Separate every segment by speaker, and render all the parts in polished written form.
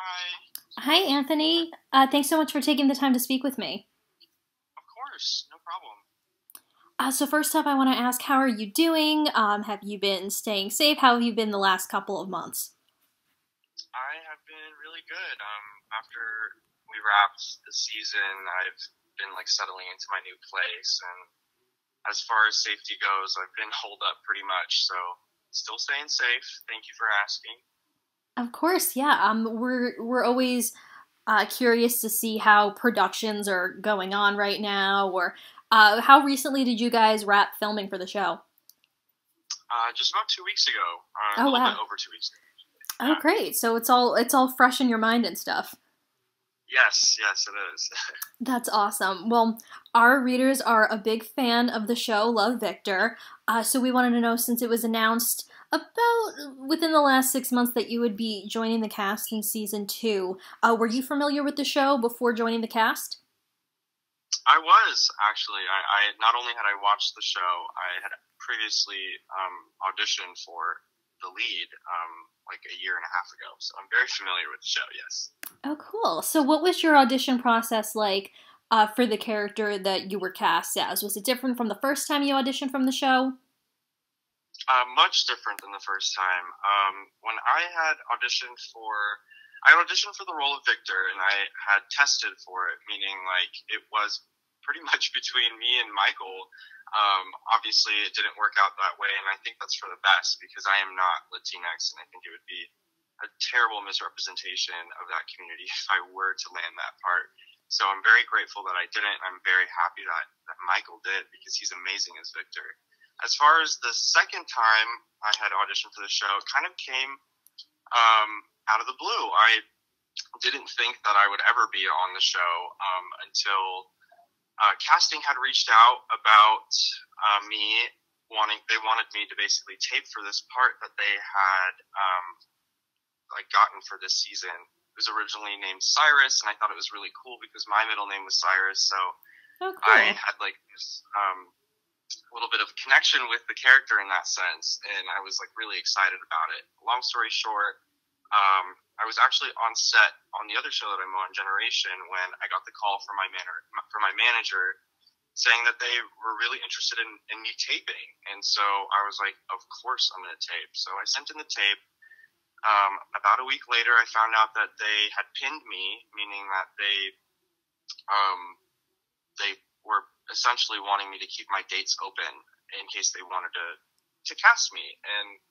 Speaker 1: Hi.
Speaker 2: Hi, Anthony. Thanks so much for taking the time to speak with me.
Speaker 1: Of course, no problem.
Speaker 2: So first up, I want to ask, how are you doing? Have you been staying safe? How have you been the last couple of months?
Speaker 1: I have been really good. After we wrapped the season, I've been settling into my new place, and as far as safety goes, I've been holed up pretty much. So still staying safe. Thank you for asking.
Speaker 2: Of course, yeah. We're always curious to see how productions are going on right now, or how recently did you guys wrap filming for the show?
Speaker 1: Just about 2 weeks ago, a
Speaker 2: Oh
Speaker 1: little bit
Speaker 2: wow.
Speaker 1: over 2 weeks ago.
Speaker 2: Oh
Speaker 1: Yeah.
Speaker 2: great. So it's all fresh in your mind and stuff.
Speaker 1: Yes, yes, it is.
Speaker 2: That's awesome. Well, our readers are a big fan of the show, love Victor. So we wanted to know, since it was announced about within the last 6 months that you would be joining the cast in season two. Were you familiar with the show before joining the cast?
Speaker 1: I was actually. I not only had I watched the show, I had previously auditioned for the lead like a year and a half ago. So I'm very familiar with the show. Yes.
Speaker 2: Oh, cool. So what was your audition process like for the character that you were cast as? Was it different from the first time you auditioned from the show?
Speaker 1: Much different than the first time. When I auditioned for the role of Victor, and I had tested for it, meaning it was pretty much between me and Michael. Obviously, it didn't work out that way, and I think that's for the best because I am not Latinx, and I think it would be a terrible misrepresentation of that community if I were to land that part. So I'm very grateful that I didn't. I'm very happy that Michael did because he's amazing as Victor. As far as the second time I had auditioned for the show, it kind of came out of the blue. I didn't think that I would ever be on the show until casting had reached out about me wanting. They wanted me to basically tape for this part that they had gotten for this season. It was originally named Cyrus, and I thought it was really cool because my middle name was Cyrus. So
Speaker 2: Oh,
Speaker 1: I
Speaker 2: cool.
Speaker 1: had this little bit of connection with the character in that sense, and I was really excited about it. Long story short, I was actually on set on the other show that I'm on, Generation, when I got the call from my manager saying that they were really interested in me taping, and so I was like, of course I'm going to tape. So I sent in the tape. About a week later, I found out that they had pinned me, meaning that um, they were essentially wanting me to keep my dates open in case they wanted to cast me. And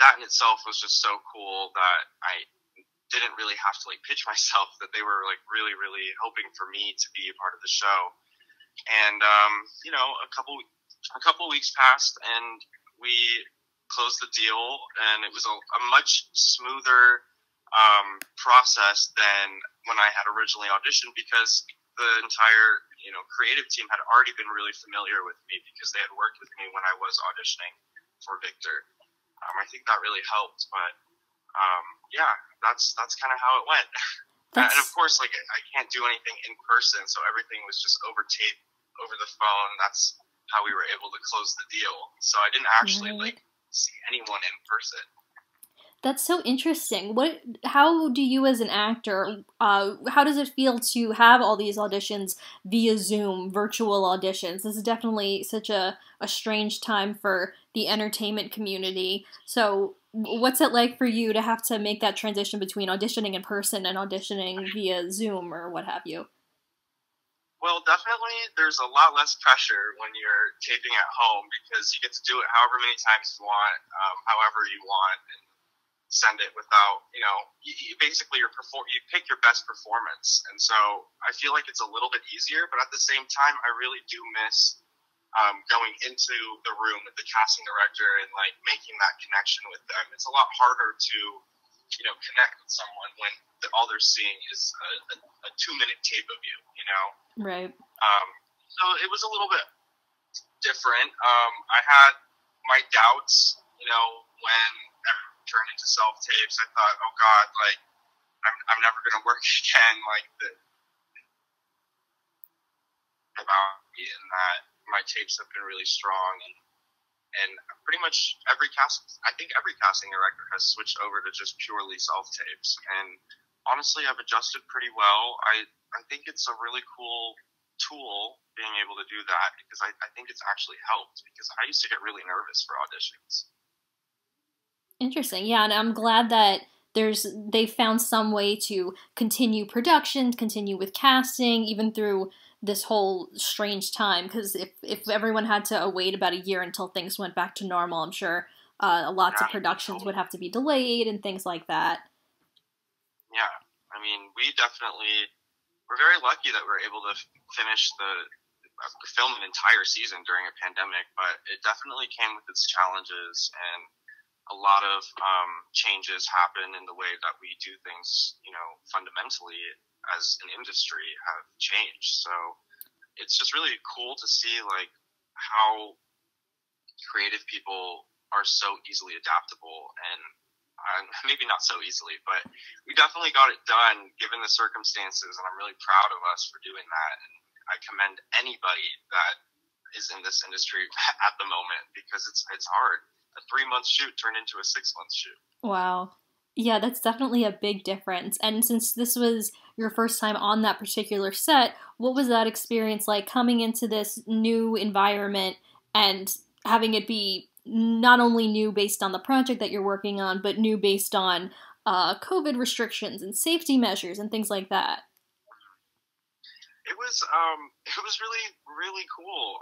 Speaker 1: that in itself was just so cool that I didn't really have to pitch myself, that they were really, really hoping for me to be a part of the show. And a couple weeks passed, and we closed the deal, and it was a much smoother process than when I had originally auditioned, because the entire creative team had already been really familiar with me because they had worked with me when I was auditioning for Victor. I think that really helped, but yeah, that's kind of how it went. And of
Speaker 2: That's
Speaker 1: course, I can't do anything in person, so everything was just over tape, over the phone. That's how we were able to close the deal. So I didn't actually
Speaker 2: right.
Speaker 1: see anyone in person.
Speaker 2: That's so interesting. How do you, as an actor, how does it feel to have all these auditions via Zoom, virtual auditions? This is definitely such a strange time for the entertainment community. So, what's it like for you to have to make that transition between auditioning in person and auditioning via Zoom or what have you?
Speaker 1: Well, definitely, there's a lot less pressure when you're taping at home because you get to do it however many times you want, however you want, and send it without, you basically you pick your best performance. And so I feel like it's a little bit easier, but at the same time, I really do miss going into the room with the casting director and making that connection with them. It's a lot harder to connect with someone when all they're seeing is a 2-minute tape of you.
Speaker 2: Right.
Speaker 1: So it was a little bit different. I had my doubts, when I turned into self tapes. I thought, oh God, I'm never gonna work again. About me, and that my tapes have been really strong, and pretty much I think every casting director has switched over to just purely self tapes, and honestly, I've adjusted pretty well. I think it's a really cool tool being able to do that because I think it's actually helped because I used to get really nervous for auditions.
Speaker 2: Interesting. Yeah, and I'm glad that they found some way to continue production, continue with casting, even through this whole strange time. Because if everyone had to wait about a year until things went back to normal, I'm sure lots of
Speaker 1: Yeah,
Speaker 2: productions would
Speaker 1: totally.
Speaker 2: have to be delayed and things like that.
Speaker 1: Yeah, I mean, we're very lucky that we're able to finish the film an entire season during a pandemic, but it definitely came with its challenges and a lot of changes happen in the way that we do things, fundamentally as an industry have changed. So it's just really cool to see like how creative people are so easily adaptable and maybe not so easily, but we definitely got it done given the circumstances, and I'm really proud of us for doing that. And I commend anybody that is in this industry at the moment because it's hard. A 3-month shoot turned into a 6-month shoot.
Speaker 2: Wow. Yeah, that's definitely a big difference. And since this was your first time on that particular set, what was that experience like coming into this new environment and having it be not only new based on the project that you're working on, but new based on COVID restrictions and safety measures and things like that?
Speaker 1: It was really really cool.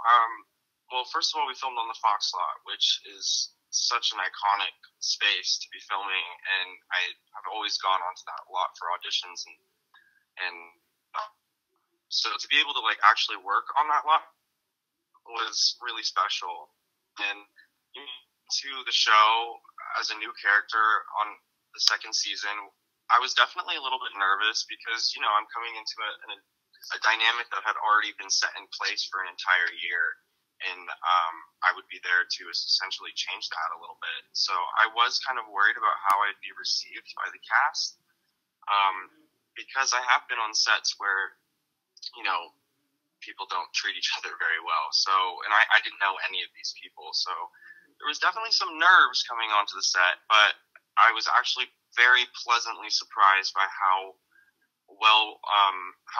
Speaker 1: Well, first of all, we filmed on the Fox lot, which is such an iconic space to be filming, and I have always gone onto that lot for auditions, and so to be able to like actually work on that lot was really special. And to the show as a new character on the second season, I was definitely a little bit nervous because I'm coming into a dynamic that had already been set in place for an entire year, and I would be there to essentially change that a little bit. So I was kind of worried about how I'd be received by the cast, because I have been on sets where people don't treat each other very well. So, and I didn't know any of these people, so there was definitely some nerves coming onto the set, but I was actually very pleasantly surprised by how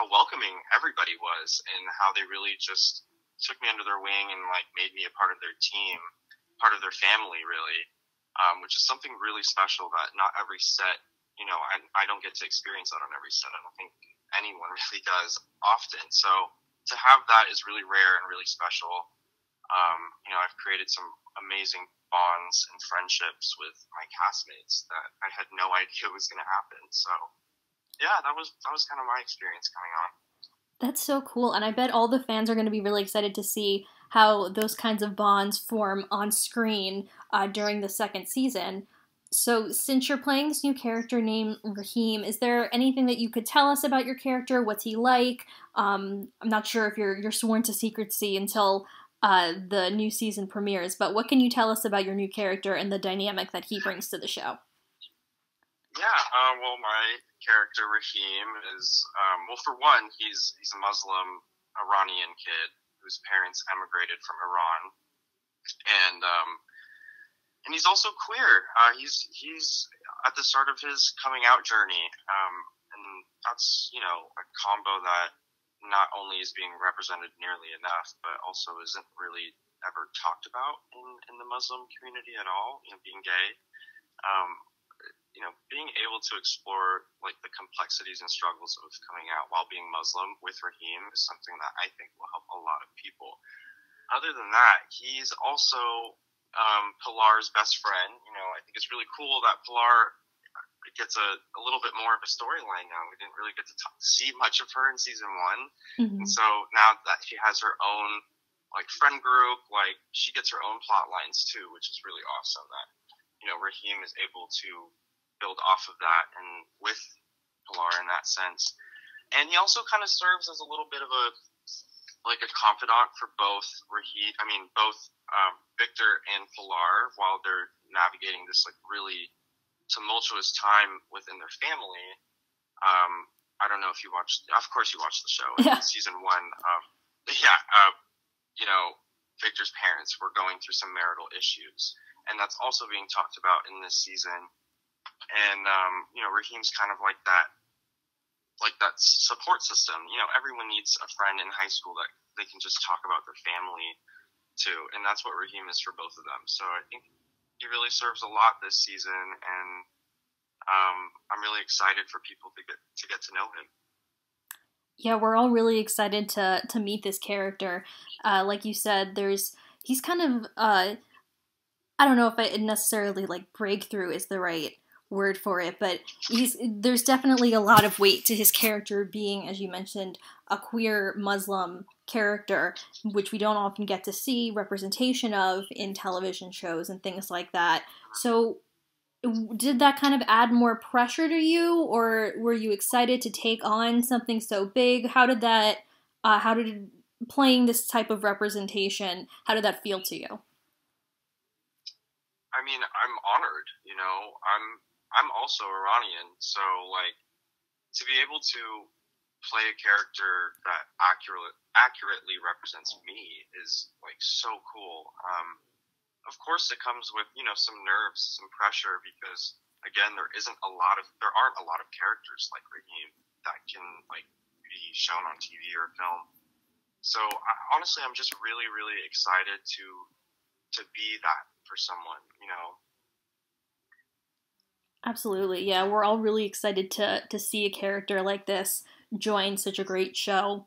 Speaker 1: welcoming everybody was and how they really just took me under their wing and like made me a part of their team, part of their family, really, which is something really special that not every set, I don't get to experience that on every set. I don't think anyone really does often. So to have that is really rare and really special. I've created some amazing bonds and friendships with my castmates that I had no idea was going to happen. So yeah, that was kind of my experience coming on.
Speaker 2: That's so cool, and I bet all the fans are going to be really excited to see how those kinds of bonds form on screen during the second season. So, since you're playing this new character named Raheem, is there anything that you could tell us about your character? What's he like? I'm not sure if you're sworn to secrecy until the new season premieres, but what can you tell us about your new character and the dynamic that he brings to the show?
Speaker 1: Yeah, well, my character Raheem is well, for one, he's a Muslim Iranian kid whose parents emigrated from Iran, and he's also queer. He's at the start of his coming out journey, and that's a combo that not only is being represented nearly enough, but also isn't really ever talked about in the Muslim community at all. Being gay. Being able to explore like the complexities and struggles of coming out while being Muslim with Raheem is something that I think will help a lot of people. Other than that, he's also Pilar's best friend. I think it's really cool that Pilar gets a little bit more of a storyline now. We didn't really get to see much of her in season 1,
Speaker 2: Mm-hmm.
Speaker 1: and so now that she has her own like friend group, like she gets her own plot lines too, which is really awesome. That Raheem is able to build off of that and with Pilar in that sense. And he also kind of serves as a little bit of a confidant for both Victor and Pilar while they're navigating this like really tumultuous time within their family. I don't know if you watched. Of course, you watched the show.
Speaker 2: Yeah.
Speaker 1: In season 1, Victor's parents were going through some marital issues, and that's also being talked about in this season. And Raheem's kind of like that like that support system. You know, everyone needs a friend in high school that they can just talk about their family to, and that's what Raheem is for both of them. So I think he really serves a lot this season, and I'm really excited for people to get to know him.
Speaker 2: Yeah, we're all really excited to meet this character. Like you said, he's kind of I don't know if I necessarily like breakthrough is the right word for it, but there's definitely a lot of weight to his character being, as you mentioned, a queer Muslim character, which we don't often get to see representation of in television shows and things like that. So did that kind of add more pressure to you, or were you excited to take on something so big? How did playing this type of representation, how did that feel to you?
Speaker 1: I mean, I'm honored. You know, I'm also Iranian, so like to be able to play a character that accurately represents me is like so cool. Of course, it comes with some nerves, some pressure because again, there aren't a lot of characters like Raheem that can like be shown on TV or film. So honestly, I'm just really, really excited to be that for someone. You know.
Speaker 2: Absolutely, yeah. We're all really excited to see a character like this join such a great show.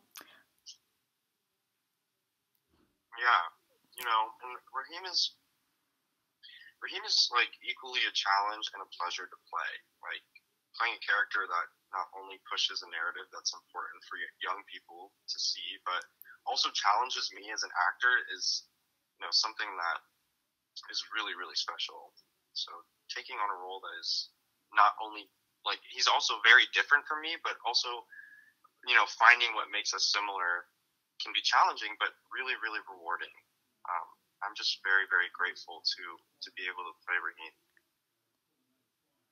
Speaker 1: Yeah, and Raheem is like equally a challenge and a pleasure to play. Like playing a character that not only pushes a narrative that's important for young people to see, but also challenges me as an actor is something that is really, really special. So taking on a role that is not only like he's also very different from me, but also finding what makes us similar can be challenging, but really, really rewarding. I'm just very, very grateful to be able to play Raheem.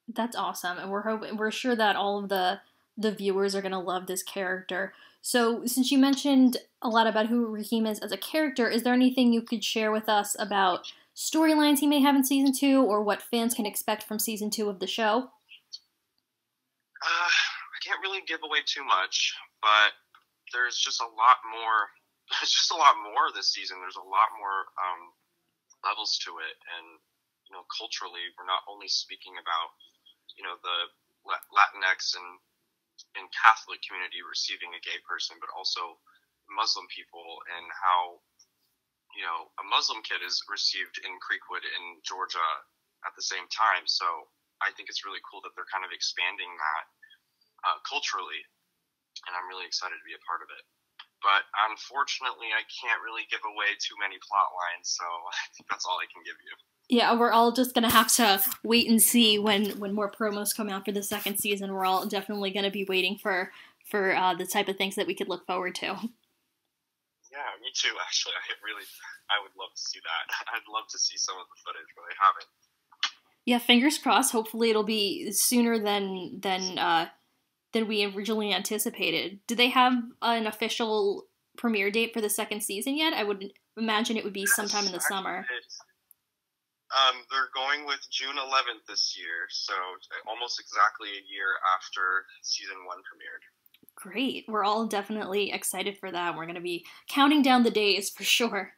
Speaker 2: That's awesome, and we're sure that all of the viewers are gonna love this character. So, since you mentioned a lot about who Raheem is as a character, is there anything you could share with us about storylines he may have in season two, or what fans can expect from season two of the show?
Speaker 1: I can't really give away too much, but there's just a lot more. There's just a lot more this season. There's a lot more levels to it, and culturally, we're not only speaking about the Latinx and Catholic community receiving a gay person, but also Muslim people and how a Muslim kid is received in Creekwood in Georgia at the same time. So I think it's really cool that they're kind of expanding that culturally, and I'm really excited to be a part of it. But unfortunately, I can't really give away too many plot lines, so I think that's all I can give you.
Speaker 2: Yeah, we're all just gonna have to wait and see when more promos come out for the second season. We're all definitely gonna be waiting for the type of things that we could look forward to.
Speaker 1: Yeah, me too. Actually, I would love to see that. I'd love to see some of the footage, but I haven't.
Speaker 2: Yeah, fingers crossed. Hopefully, it'll be sooner than we originally anticipated. Do they have an official premiere date for the second season yet? I would imagine it would be sometime in the summer.
Speaker 1: They're going with June 11th this year, so almost exactly a year after season one premiered.
Speaker 2: Great. We're all definitely excited for that. We're going to be counting down the days for sure.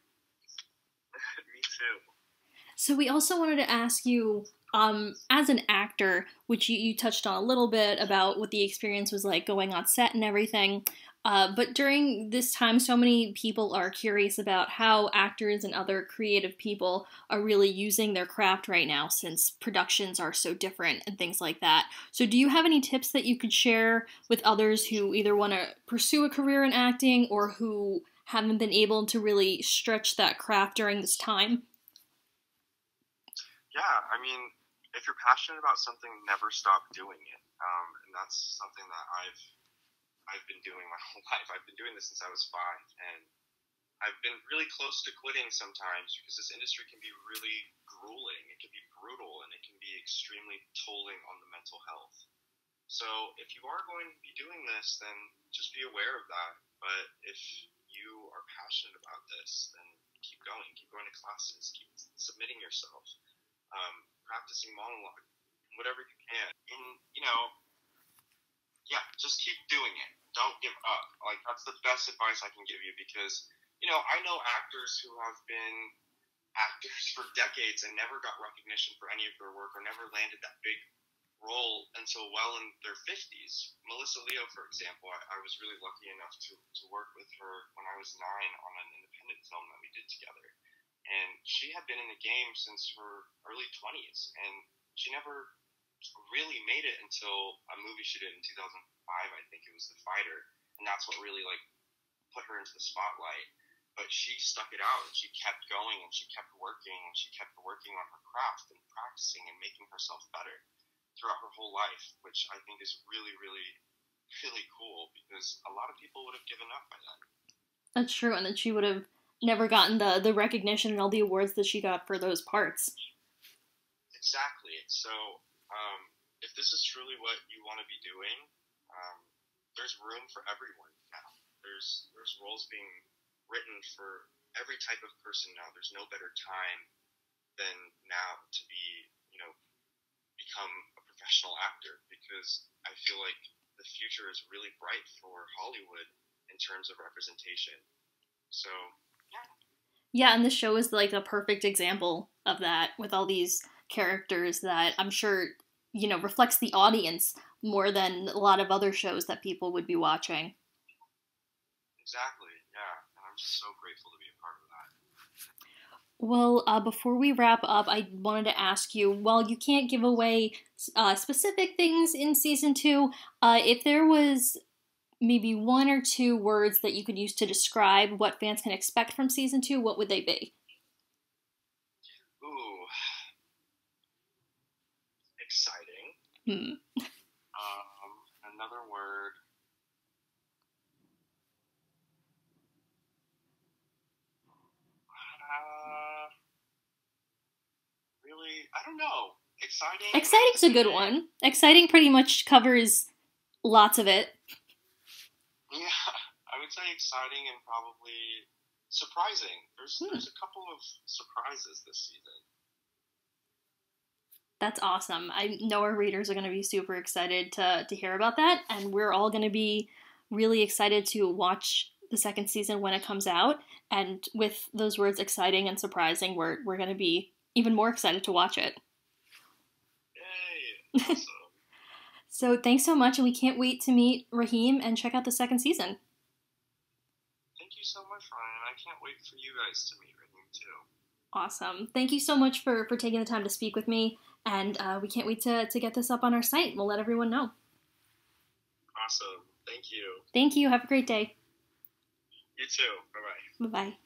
Speaker 1: Me too.
Speaker 2: So we also wanted to ask you, as an actor, which you touched on a little bit about what the experience was like going on set and everything, but during this time, so many people are curious about how actors and other creative people are really using their craft right now since productions are so different and things like that. So do you have any tips that you could share with others who either want to pursue a career in acting or who haven't been able to really stretch that craft during this time?
Speaker 1: Yeah, I mean, if you're passionate about something, never stop doing it. And that's something that I've been doing my whole life. I've been doing this since I was 5, and I've been really close to quitting sometimes because this industry can be really grueling. It can be brutal, and it can be extremely tolling on the mental health. So if you are going to be doing this, then just be aware of that. But if you are passionate about this, then keep going to classes, keep submitting yourself, practicing monologue, whatever you can. And, yeah, just keep doing it. Don't give up. Like, that's the best advice I can give you because, you know, I know actors who have been actors for decades and never got recognition for any of their work or never landed that big role until well in their 50s. Melissa Leo, for example, I was really lucky enough to work with her when I was 9 on an independent film that we did together. And she had been in the game since her early 20s, and she never really made it until a movie she did in 2005, I think it was The Fighter, and that's what really, like, put her into the spotlight. But she stuck it out, and she kept going, and she kept working, and she kept working on her craft and practicing and making herself better throughout her whole life, which I think is really, really, really cool because a lot of people would have given up by then.
Speaker 2: That's true, and that she would have never gotten the recognition and all the awards that she got for those parts.
Speaker 1: Exactly. So, if this is truly what you want to be doing, there's room for everyone now. There's roles being written for every type of person now. There's no better time than now to be, you know, become a professional actor because I feel like the future is really bright for Hollywood in terms of representation. So, yeah.
Speaker 2: Yeah, and this show is like a perfect example of that with all these characters that I'm sure, you know, reflects the audience more than a lot of other shows that people would be watching.
Speaker 1: Exactly, yeah. And I'm just so grateful to be a part of that.
Speaker 2: Well, before we wrap up, I wanted to ask you, while you can't give away specific things in season 2, if there was maybe 1 or 2 words that you could use to describe what fans can expect from season 2, what would they be?
Speaker 1: Ooh. Exciting. Another word. Really, I don't know. Exciting.
Speaker 2: Exciting's a good one. Exciting pretty much covers lots of it.
Speaker 1: Yeah, I would say exciting and probably surprising. There's a couple of surprises this season.
Speaker 2: That's awesome. I know our readers are going to be super excited to hear about that, and we're all going to be really excited to watch the second season when it comes out. And with those words exciting and surprising, we're going to be even more excited to watch it.
Speaker 1: Yay! Awesome.
Speaker 2: So thanks so much, and we can't wait to meet Raheem and check out the second season.
Speaker 1: Thank you so much, Ryan. I can't wait for you guys to meet Raheem, too.
Speaker 2: Awesome. Thank you so much for taking the time to speak with me, and we can't wait to get this up on our site. We'll let everyone know.
Speaker 1: Awesome. Thank you.
Speaker 2: Thank you. Have a great day.
Speaker 1: You too. Bye-bye.
Speaker 2: Bye-bye.